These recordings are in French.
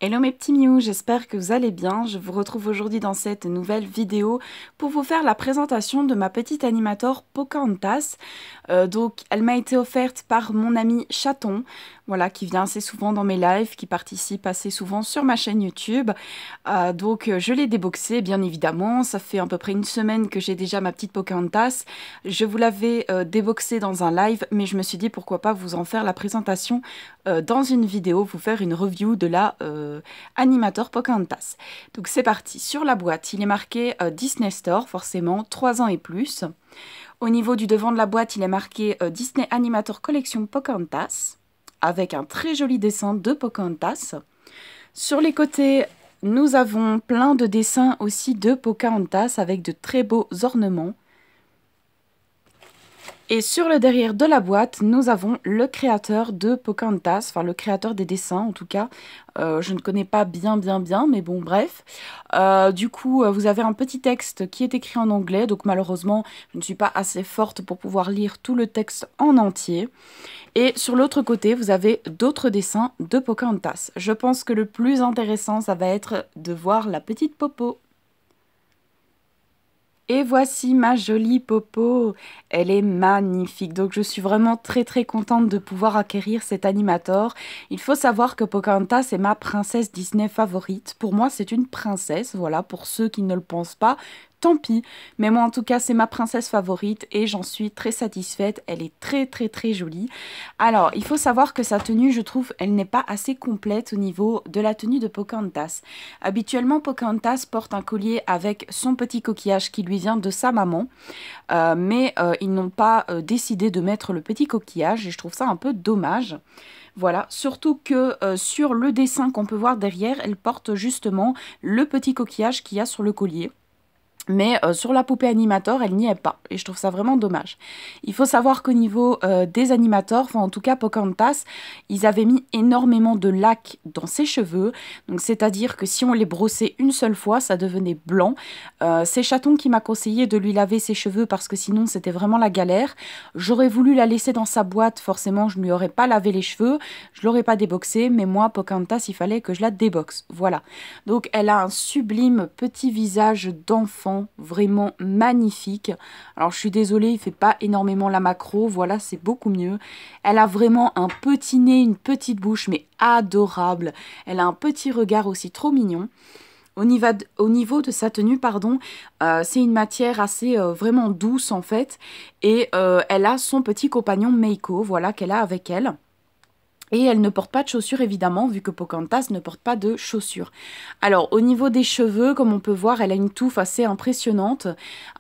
Hello mes petits mious, j'espère que vous allez bien. Je vous retrouve aujourd'hui dans cette nouvelle vidéo pour vous faire la présentation de ma petite animator Pocahontas. Donc elle m'a été offerte par mon ami Chaton, voilà, qui vient assez souvent dans mes lives, qui participe assez souvent sur ma chaîne YouTube. Donc je l'ai déboxée bien évidemment, ça fait à peu près une semaine que j'ai déjà ma petite Pocahontas. Je vous l'avais déboxée dans un live, mais je me suis dit pourquoi pas vous en faire la présentation dans une vidéo, vous faire une review de la animator Pocahontas. Donc c'est parti, sur la boîte il est marqué Disney Store, forcément 3 ans et plus. Au niveau du devant de la boîte il est marqué Disney Animator Collection Pocahontas, avec un très joli dessin de Pocahontas. Sur les côtés nous avons plein de dessins aussi de Pocahontas avec de très beaux ornements. Et sur le derrière de la boîte, nous avons le créateur de Pocahontas, enfin le créateur des dessins en tout cas. Je ne connais pas bien, mais bon, bref. Du coup, vous avez un petit texte qui est écrit en anglais, donc malheureusement, je ne suis pas assez forte pour pouvoir lire tout le texte en entier. Et sur l'autre côté, vous avez d'autres dessins de Pocahontas. Je pense que le plus intéressant, ça va être de voir la petite Popo. Et voici ma jolie Popo, elle est magnifique, donc je suis vraiment très contente de pouvoir acquérir cet animator. Il faut savoir que Pocahontas est ma princesse Disney favorite. Pour moi c'est une princesse, voilà, pour ceux qui ne le pensent pas, tant pis. Mais moi en tout cas c'est ma princesse favorite et j'en suis très satisfaite, elle est très jolie. Alors il faut savoir que sa tenue, je trouve, elle n'est pas assez complète au niveau de la tenue de Pocahontas. Habituellement Pocahontas porte un collier avec son petit coquillage qui lui vient de sa maman, mais ils n'ont pas décidé de mettre le petit coquillage et je trouve ça un peu dommage. Voilà, surtout que sur le dessin qu'on peut voir derrière, elle porte justement le petit coquillage qu'il y a sur le collier. Mais sur la poupée animator, elle n'y est pas. Et je trouve ça vraiment dommage. Il faut savoir qu'au niveau des animators, enfin en tout cas Pocahontas, ils avaient mis énormément de lac dans ses cheveux. Donc c'est-à-dire que si on les brossait une seule fois, ça devenait blanc. C'est Chaton qui m'a conseillé de lui laver ses cheveux parce que sinon c'était vraiment la galère. J'aurais voulu la laisser dans sa boîte, forcément je ne lui aurais pas lavé les cheveux. Je l'aurais pas déboxé, mais moi Pocahontas, il fallait que je la déboxe. Voilà. Donc elle a un sublime petit visage d'enfant, vraiment magnifique. Alors je suis désolée, il fait pas énormément la macro, voilà, c'est beaucoup mieux. Elle a vraiment un petit nez, une petite bouche, mais adorable. Elle a un petit regard aussi trop mignon. Au niveau de sa tenue, pardon, c'est une matière assez vraiment douce en fait. Et elle a son petit compagnon Meiko, voilà, qu'elle a avec elle. Et elle ne porte pas de chaussures évidemment, vu que Pocahontas ne porte pas de chaussures. Alors au niveau des cheveux, comme on peut voir, elle a une touffe assez impressionnante.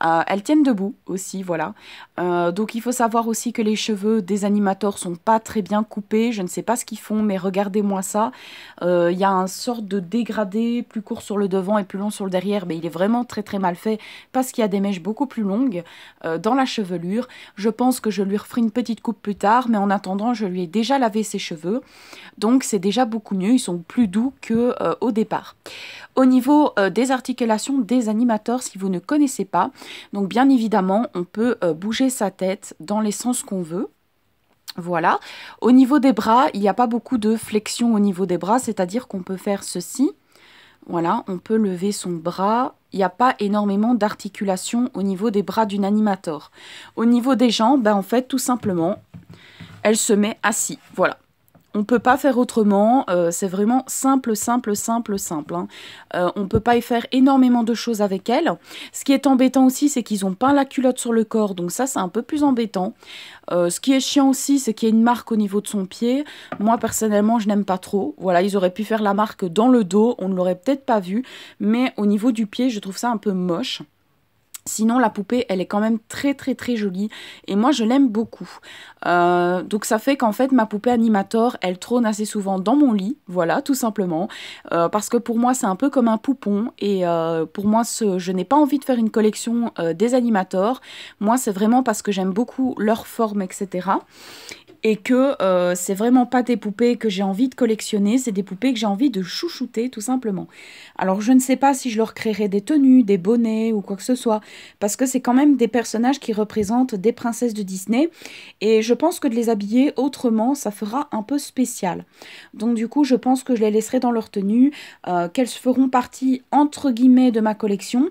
Elles tiennent debout aussi, voilà. Donc il faut savoir aussi que les cheveux des animators sont pas très bien coupés. Je ne sais pas ce qu'ils font, mais regardez-moi ça. Il y a un sorte de dégradé, plus court sur le devant et plus long sur le derrière. Mais il est vraiment très mal fait parce qu'il y a des mèches beaucoup plus longues dans la chevelure. Je pense que je lui referai une petite coupe plus tard, mais en attendant, je lui ai déjà lavé ses cheveux. Donc c'est déjà beaucoup mieux, ils sont plus doux que au départ. Au niveau des articulations des animators, si vous ne connaissez pas, donc bien évidemment on peut bouger sa tête dans les sens qu'on veut. Voilà. Au niveau des bras, il n'y a pas beaucoup de flexion au niveau des bras, c'est-à-dire qu'on peut faire ceci. Voilà, on peut lever son bras. Il n'y a pas énormément d'articulation au niveau des bras d'une animator. Au niveau des jambes, ben, en fait, tout simplement, elle se met assis. Voilà. On ne peut pas faire autrement, c'est vraiment simple. Hein. On ne peut pas y faire énormément de choses avec elle. Ce qui est embêtant aussi, c'est qu'ils ont peint la culotte sur le corps, donc ça c'est un peu plus embêtant. Ce qui est chiant aussi, c'est qu'il y a une marque au niveau de son pied. Moi personnellement, je n'aime pas trop. Voilà, ils auraient pu faire la marque dans le dos, on ne l'aurait peut-être pas vu, mais au niveau du pied, je trouve ça un peu moche. Sinon, la poupée, elle est quand même très jolie et moi, je l'aime beaucoup. Donc, ça fait qu'en fait, ma poupée animator, elle trône assez souvent dans mon lit, voilà, tout simplement. Parce que pour moi, c'est un peu comme un poupon et pour moi, je n'ai pas envie de faire une collection des animators. Moi, c'est vraiment parce que j'aime beaucoup leur forme, etc. et que c'est vraiment pas des poupées que j'ai envie de collectionner, c'est des poupées que j'ai envie de chouchouter tout simplement. Alors je ne sais pas si je leur créerai des tenues, des bonnets ou quoi que ce soit, parce que c'est quand même des personnages qui représentent des princesses de Disney, et je pense que de les habiller autrement, ça fera un peu spécial. Donc du coup, je pense que je les laisserai dans leur tenue, qu'elles feront partie entre guillemets de ma collection,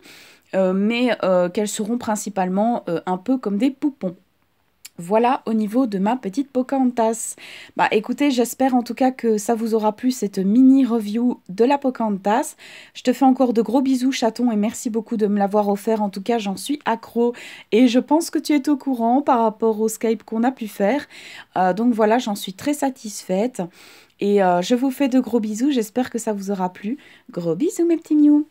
mais qu'elles seront principalement un peu comme des poupons. Voilà au niveau de ma petite Pocahontas. Bah écoutez, j'espère en tout cas que ça vous aura plu cette mini review de la Pocahontas. Je te fais encore de gros bisous chaton et merci beaucoup de me l'avoir offert. En tout cas, j'en suis accro et je pense que tu es au courant par rapport au Skype qu'on a pu faire. Donc voilà, j'en suis très satisfaite et je vous fais de gros bisous. J'espère que ça vous aura plu. Gros bisous mes petits mious.